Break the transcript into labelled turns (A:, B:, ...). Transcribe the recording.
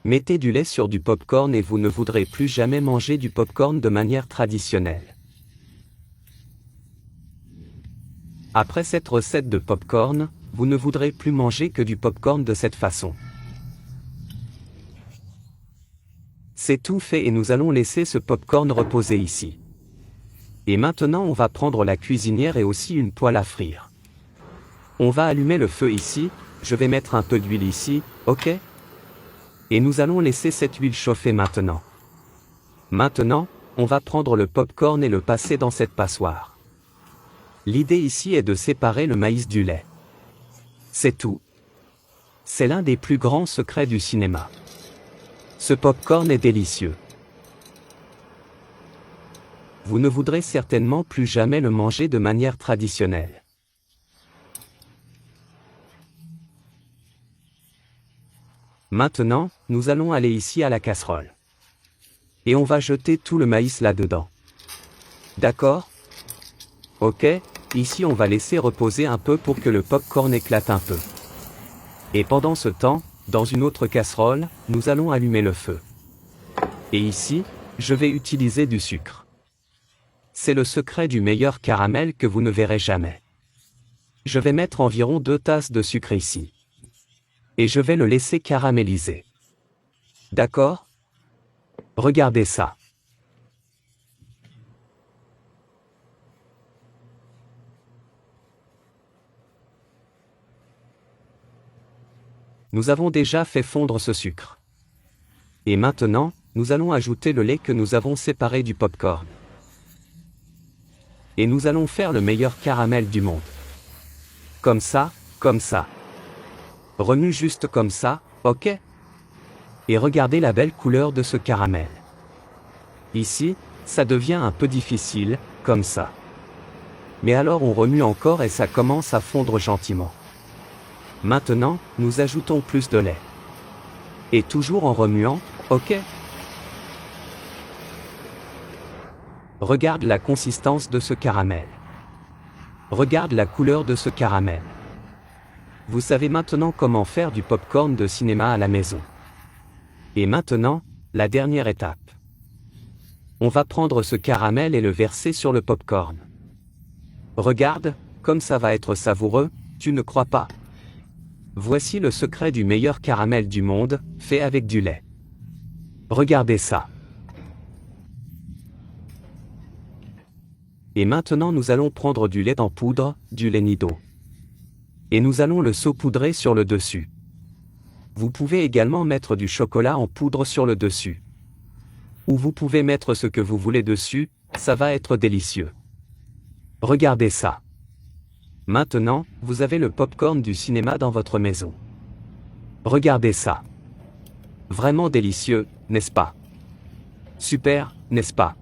A: Mettez du lait sur du popcorn et vous ne voudrez plus jamais manger du popcorn de manière traditionnelle. Après cette recette de popcorn, vous ne voudrez plus manger que du popcorn de cette façon. C'est tout fait et nous allons laisser ce popcorn reposer ici. Et maintenant on va prendre la cuisinière et aussi une poêle à frire. On va allumer le feu ici, je vais mettre un peu d'huile ici, ok? Et nous allons laisser cette huile chauffer maintenant. Maintenant, on va prendre le popcorn et le passer dans cette passoire. L'idée ici est de séparer le maïs du lait. C'est tout. C'est l'un des plus grands secrets du cinéma. Ce popcorn est délicieux. Vous ne voudrez certainement plus jamais le manger de manière traditionnelle. Maintenant, nous allons aller ici à la casserole. Et on va jeter tout le maïs là-dedans. D'accord? Ok, ici on va laisser reposer un peu pour que le popcorn éclate un peu. Et pendant ce temps, dans une autre casserole, nous allons allumer le feu. Et ici, je vais utiliser du sucre. C'est le secret du meilleur caramel que vous ne verrez jamais. Je vais mettre environ 2 tasses de sucre ici. Et je vais le laisser caraméliser. D'accord? Regardez ça. Nous avons déjà fait fondre ce sucre. Et maintenant, nous allons ajouter le lait que nous avons séparé du popcorn. Et nous allons faire le meilleur caramel du monde. Comme ça, comme ça. Remue juste comme ça, ok? Et regardez la belle couleur de ce caramel. Ici, ça devient un peu difficile, comme ça. Mais alors on remue encore et ça commence à fondre gentiment. Maintenant, nous ajoutons plus de lait. Et toujours en remuant, ok? Regarde la consistance de ce caramel. Regarde la couleur de ce caramel. Vous savez maintenant comment faire du popcorn de cinéma à la maison. Et maintenant, la dernière étape. On va prendre ce caramel et le verser sur le popcorn. Regarde, comme ça va être savoureux, tu ne crois pas? Voici le secret du meilleur caramel du monde, fait avec du lait. Regardez ça. Et maintenant nous allons prendre du lait en poudre, du lait Nido. Et nous allons le saupoudrer sur le dessus. Vous pouvez également mettre du chocolat en poudre sur le dessus. Ou vous pouvez mettre ce que vous voulez dessus, ça va être délicieux. Regardez ça. Maintenant, vous avez le popcorn du cinéma dans votre maison. Regardez ça. Vraiment délicieux, n'est-ce pas? Super, n'est-ce pas?